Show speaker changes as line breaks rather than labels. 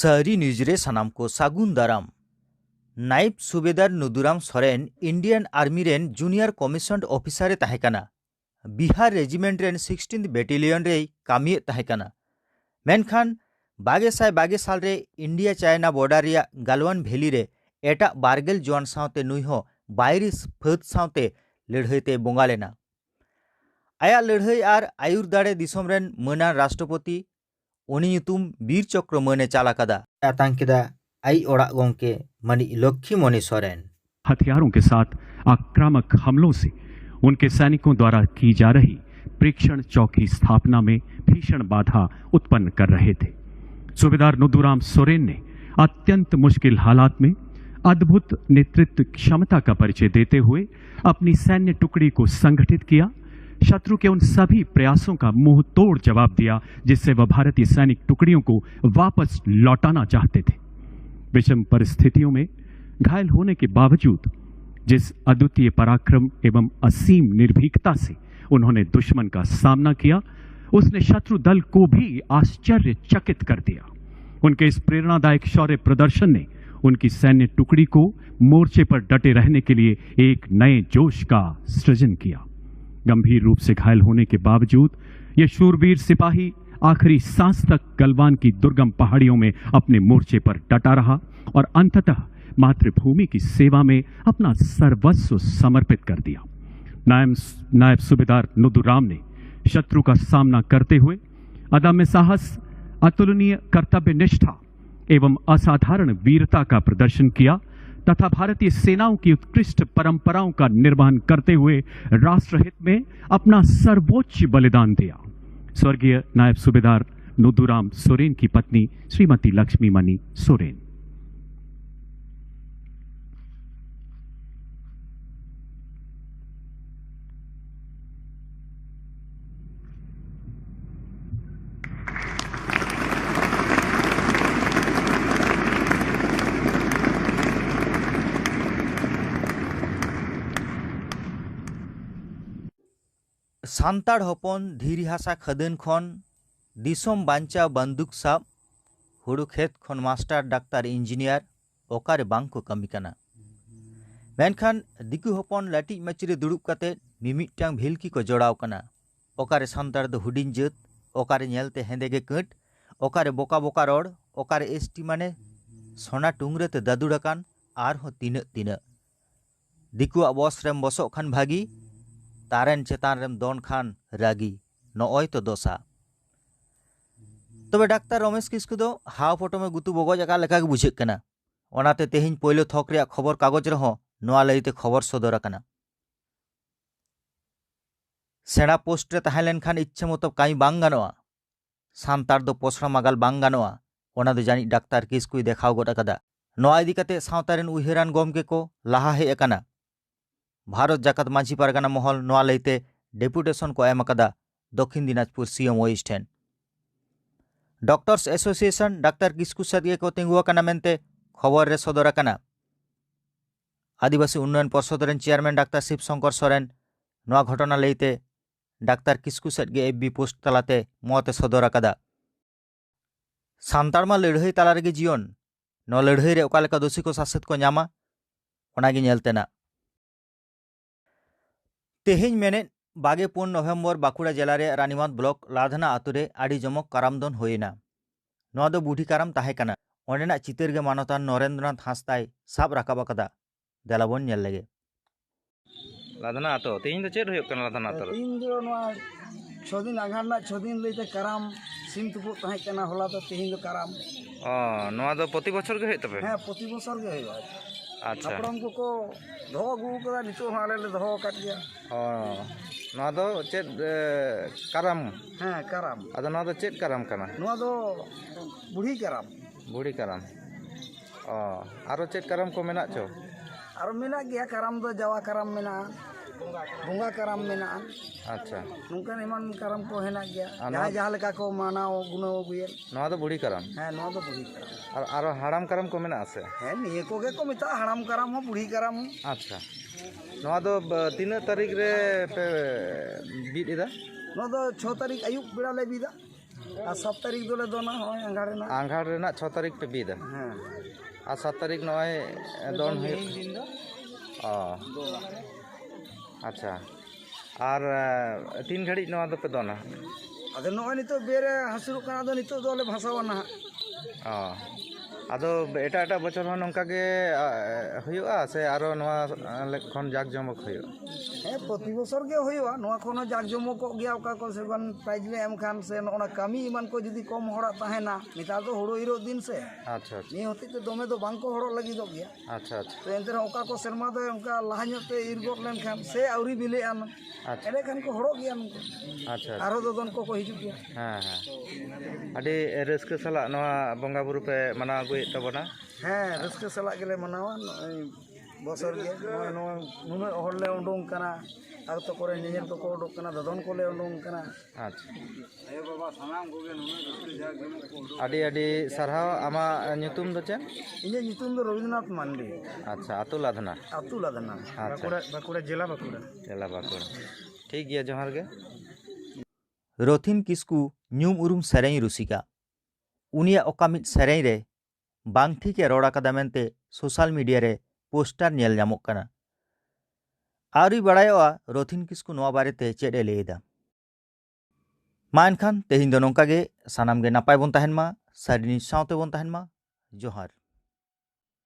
शहरी न्यूजरे सानाम को सागुन दाराम। नायब सुबेदार नुदुराम सोरेन इंडियन आर्मी रेन जूनियर कमिशन्ड ऑफिसर तहेकाना। बिहार रेजिमेंट रेन 16th बेटेलियन रे कामी तहेकाना। मेनखान 22 साल रे इंडिया चाइना बॉर्डर रिया गालवान भेली रे एटा बारगेल जवान सावते नुइहो बायरी फाद सावते लड़ाईते बोंगा लेना। आया लड़ाई आर आयुर दाड़े दिसोम रेन मना राष्ट्रपति उनी ᱧᱩᱛᱩᱢ ᱵᱤᱨ ᱪᱚᱠᱨᱚ ᱢᱟᱹᱱᱮ ᱪᱟᱞ ᱟᱠᱟᱫᱟ। ᱟᱛᱟᱝ ᱠᱮᱫᱟ ᱟᱭ ᱚᱲᱟᱜ ᱜᱚᱝᱠᱮ ᱢᱟᱹᱱᱤᱡ लक्ष्मीमणि सोरेन।
हथियारों के साथ आक्रामक हमलों से उनके सैनिकों द्वारा की जा रही प्रेक्षण चौकी स्थापना में भीषण बाधा उत्पन्न कर रहे थे। सूबेदार नुदुराम सोरेन ने अत्यंत मुश्किल हालात में अद्भुत नेतृत्व क्षमता का परिचय देते हुए अपनी सैन्य टुकड़ी को संगठित किया। शत्रु के उन सभी प्रयासों का मुंह तोड़ जवाब दिया जिससे वह भारतीय सैनिक टुकड़ियों को वापस लौटाना चाहते थे। विषम परिस्थितियों में घायल होने के बावजूद जिस अद्वितीय पराक्रम एवं असीम निर्भीकता से उन्होंने दुश्मन का सामना किया, उसने शत्रु दल को भी आश्चर्यचकित कर दिया। उनके इस प्रेरणादायक शौर्य प्रदर्शन ने उनकी सैन्य टुकड़ी को मोर्चे पर डटे रहने के लिए एक नए जोश का सृजन किया। गंभीर रूप से घायल होने के बावजूद यह शूरवीर सिपाही आखिरी सांस तक गलवान की दुर्गम पहाड़ियों में अपने मोर्चे पर डटा रहा और अंततः मातृभूमि की सेवा में अपना सर्वस्व समर्पित कर दिया। नायब सूबेदार नुदुराम ने शत्रु का सामना करते हुए अदम्य साहस, अतुलनीय कर्तव्य निष्ठा एवं असाधारण वीरता का प्रदर्शन किया तथा भारतीय सेनाओं की उत्कृष्ट परंपराओं का निर्वहन करते हुए राष्ट्रहित में अपना सर्वोच्च बलिदान दिया। स्वर्गीय नायब सूबेदार नुदुराम सोरेन की पत्नी श्रीमती लक्ष्मीमणि सोरेन।
सान्ताड़ हपन धीरी हासा खदन खन दिसोम बांचा बंदूक साब हुड़ू खेत खन मास्टर डाक्तार इंजिनियर ओकारे बांग को कमी कना। मेनखान दिकू हपन लाटी मचरे दुड़ुब काते मिमिटांग भिलकी को जोड़ाव कना। ओकारे सान्ताड़ दो हुडिन जात, ओकारे नेलते हेंदेगे कट, ओकारे बोका बोका रोड, ओकारे एसटी माने सोना टुंगरेते दादुड़ाकान आर हो तीन तीन दिकू बस रेम बसोक खान भागी तारेन चेतान रेम दोन खान रागी नॉय तो दोसा। तबे डाक्तार रमेश किस्कु दो हाव फोटो में गुतु बगज आका लेका बुझेग कना। ओनाते तेहिं पहले थक रे खबर कागज रहो नोआ लईते खबर सदर आकना। सेना पोस्ट रे ताहें लेनखान इच्छा मतो कामी बांग गानोआ, सान्ताड़ दो पोसड़ा मागाल बांग गानोआ, ओना दो जानी डाक्तार किस्कुई देखाव गोट आकादा। नोआ इदी काते सावता रेन उयहारान गमके को लाहा हेज आकाना। भारत जाकात माझी पारगाना महल नोआ लईते डेपुटेशन को एम आकादा Dakshin Dinajpur CM western. Doctors association डाक्तार किस्कु सदगे को तिंगुआकाना मेनते खबर रे सदर आकाना। आदिवासी उन्नयन परिषद रेन चेयरमैन डाक्तार शिव शंकर सोरेन नोआ घटना लईते डाक्तार किस्कु सदगे एफबी पोस्ट तालाते मते सदर आकादा। सान्ताड़ मा लड़ाई ताला रेगे जीवन, नोआ लड़ाई रे ओका लेका दोषी को शासित को ᱧᱟᱢᱟ ओनागे ᱧᱮᱞᱛᱮᱱᱟ। तेहेñ मेने 24 नवेम्बर बाकुड़ा जिला रे रानीमात ब्लॉक लाधना आतुरे आड़ी जमक कारामदन होइना। नोआ दो बुढ़ी काराम ताहे कना। ओंडेना चितर गे मानतान नरेंद्रनाथ हांसदाय साब राकाब आकादा। देलाबन नेल लेगे।
लाधना आतो तेहिं दो चेद होयो कना लाधना आतो
तेहिं दो नोआ 6 दिन आघार ना 6 दिन लईते काराम सिम तुपु ताहे कना। होला तो तेहिं दो काराम
नोआ दो प्रति बछर गे होय तबे।
हां प्रति बछर गे होय।
अच्छा
आपरम को दो अगु कदा नितो हाले ले दो काट गया।
नोआ दो चेद काराम।
हां काराम
आदो नोआ दो चेद काराम कना।
नोआ दो बुढ़ी काराम।
बुढ़ी काराम आरो चेद काराम को मेना चो
आरो मेना गया काराम दो जावा काराम मेना, बोंगा काराम मेना।
अच्छा
नुका एमान काराम को हेना गया जहां जहां लेका को मानाओ गुनाओ गुये।
नोआ दो बुढ़ी काराम।
हां नोआ दो बुढ़ी काराम।
आरो हाड़ाम काराम को मेना आसे।
हां निये को गे को मिता हाड़ाम काराम हो बुढ़ी काराम हो।
अच्छा नोआ दो तीन तारीख रे पे बीट इदा।
नोआ दो 6 तारीख आयुब बेड़ा ले बीदा। ᱟᱨ 7 ᱛᱟᱹᱨᱤᱠᱷ ᱫᱚᱞᱮ ᱫᱚᱱᱟ ᱦᱚᱸᱜᱼᱚᱭ ᱟᱸᱜᱷᱟᱲ ᱨᱮᱱᱟᱜ
आंघाड़ रेना 6 तारीख पे बीदा
ᱦᱮᱸ
और 7 तारीख नॉय दोन हुई ओ अच्छा और 3 घड़ी नवा दो पे दोना
ᱟᱫᱚ ᱱᱚᱜᱼᱚᱭ ᱱᱤᱛᱚᱜ ᱵᱮᱨᱮ ᱦᱟᱹᱥᱩᱨᱚᱜ ᱠᱟᱱᱟ ᱟᱫᱚ ᱱᱤᱛᱚᱜ ᱫᱚᱞᱮ ᱵᱷᱟᱥᱟᱣᱟ ᱱᱟᱦᱟᱜ
ओ आदो एटा बचर हन नंका गे हुयुआ से आरो नवा खन जाक जमक हुयुआ
ᱦᱮᱸ ᱯᱨᱚᱛᱤ ᱵᱚছᱚᱨ ᱜᱮ ᱦᱩᱭᱩᱜᱼᱟ ᱱᱚᱣᱟ ᱠᱷᱚᱱ ᱦᱚᱸ ᱡᱟᱠ ᱡᱚᱢᱚᱠᱚᱜ ᱜᱮᱭᱟ ᱚᱠᱟ ᱠᱚ ᱥᱮᱵᱟᱱ ᱯᱨᱟইᱡᱽ ᱞᱮ ᱮᱢ ᱠᱷᱟᱱ ᱥᱮ ᱱᱚᱜᱼᱚ ᱱᱟ ᱠᱟᱹᱢᱤ ᱮᱢᱟᱱ ᱠᱚ ᱡᱩᱫᱤ ᱠᱚᱢ ᱦᱚᱲᱟᱜ ᱛᱟᱦᱮᱱᱟ ᱱᱮᱛᱟᱨ ᱫᱚ ᱦᱩᱲᱩ ᱤᱨᱚᱜ din ᱥᱮ
अच्छा अच्छा
ᱱᱤᱭᱟᱹ ᱦᱚᱛᱮᱡ ᱛᱮ ᱫᱚᱢᱮ ᱫᱚ ᱵᱟᱝ ᱠᱚ ᱦᱚᱲᱚᱜ ᱞᱟᱹᱜᱤᱫᱚᱜ ᱜᱮᱭᱟ
अच्छा अच्छा
ᱛᱚ ᱮᱱᱛᱮ ᱨᱮᱦᱚᱸ ᱚᱠᱟ ᱠᱚ ᱥᱮᱨᱢᱟ ᱫᱚ ᱚᱱᱠᱟ ᱞᱟᱦᱟ ᱧᱚᱜ ᱛᱮ ᱤᱨ ᱜᱚᱫ ᱞᱮᱱᱠᱷᱟन ᱥᱮ ᱟᱹᱣᱨᱤ ᱵᱤᱞᱤᱜᱼᱟ
अच्छा
ᱮᱸᱰᱮᱠᱷᱟᱱ ᱠᱚ ᱦᱚᱲᱚᱜ ᱜᱮᱭᱟ ᱱᱩᱠᱩ
अच्छा
ᱟᱨᱦᱚᱸ ᱫᱚᱫᱚᱱ ᱠᱚᱠᱚ ᱦᱤᱡᱩᱜ ᱜᱮᱭᱟ
हाँ हाँ अभी रस्क साला नवा बंगा बुरु पे मना अगुए तबना
ᱦᱮᱸ ᱨᱟᱹᱥᱠᱟᱹ ᱥᱟᱞᱟᱜ ᱜᱮᱞᱮ ᱢᱟᱱᱟᱣᱟ ᱱᱚᱜᱼᱚᱭ ᱵᱚছᱚᱨ ᱜᱮ ᱱᱚᱜᱼᱚᱭ ᱱᱩᱱᱟᱹᱜ ᱦᱚᱲ ᱞᱮ ᱩᱰᱩᱝ ᱠᱟᱱᱟ ᱟᱛᱳ ᱠᱚᱨᱮ ᱧᱮᱧᱮᱞ ᱠᱚᱠᱚ ᱩᱰᱩᱠ ᱠᱟᱱᱟ ᱫᱚᱫᱚᱱ ᱠᱚᱞᱮ ᱩᱰᱩᱝ ᱠᱟᱱᱟ
अच्छा अडी सरहाव आमा ᱧᱩᱛᱩᱢ ᱫᱚ ᱪᱮᱫ
ᱤᱧᱟᱹᱜ ᱧᱩᱛᱩᱢ ᱫᱚ ᱨᱚᱵᱤᱱᱫᱨᱚᱱᱟᱛᱷ ᱢᱟᱱᱰᱤ
अच्छा अतु लाधना
ᱟᱹᱛᱩ ᱞᱟᱫᱟᱱᱟ
अच्छा
ᱵᱟᱸᱠᱩᱲᱟ ᱡᱮᱞᱟ ᱵᱟᱸᱠᱩᱲᱟ
चला बाकुड़ ठीक गया जोहार गे
ᱨᱚᱛᱷᱤᱱ ᱠᱤᱥᱠᱩ ᱧᱩᱢ ᱩᱨᱩᱢ ᱥᱮᱨᱮᱧ ᱨᱩᱥᱤᱠᱟ ᱩᱱᱤᱭᱟᱜ ᱚᱠᱟ ᱢᱤᱫ ᱥᱮᱨᱮᱧ ᱨᱮ ᱵᱟᱝ ᱴᱷᱤᱠᱮ ᱨᱚᱲ ᱟᱠᱟᱫᱟ ᱢᱮᱱᱛᱮ ᱥᱳᱥᱟᱞ ᱢᱤᱰᱤᱭᱟ ᱨᱮ ᱯᱳᱥᱴᱟᱨ ᱧᱮᱞ ᱧᱟᱢᱚᱜ ᱠᱟᱱᱟ ᱟᱹᱣᱨᱤ ᱵᱟᱲᱟᱭᱚᱜᱼᱟ ᱨᱚᱛᱷᱤᱱ ᱠᱤᱥᱠᱩ ᱱᱚᱣᱟ ᱵᱟᱨᱮᱛᱮ ᱪᱮᱫ ᱮ ᱞᱟᱹᱭᱮᱫᱟ ᱢᱟ ᱮᱱᱠᱷᱟᱱ ᱛᱮᱦᱮᱧ ᱫᱚ ᱱᱚᱝᱠᱟ ᱜᱮ ᱥᱟᱱᱟᱢ ᱜᱮ ᱱᱟᱯᱟᱭ ᱵᱚᱱ ᱛᱟᱦᱮᱱ ᱢᱟ ᱥᱟᱹᱨᱤ ᱥᱟᱶᱛᱮ ᱵᱚᱱ ᱛᱟᱦᱮᱱ ᱢᱟ ᱡᱚᱦᱟᱨ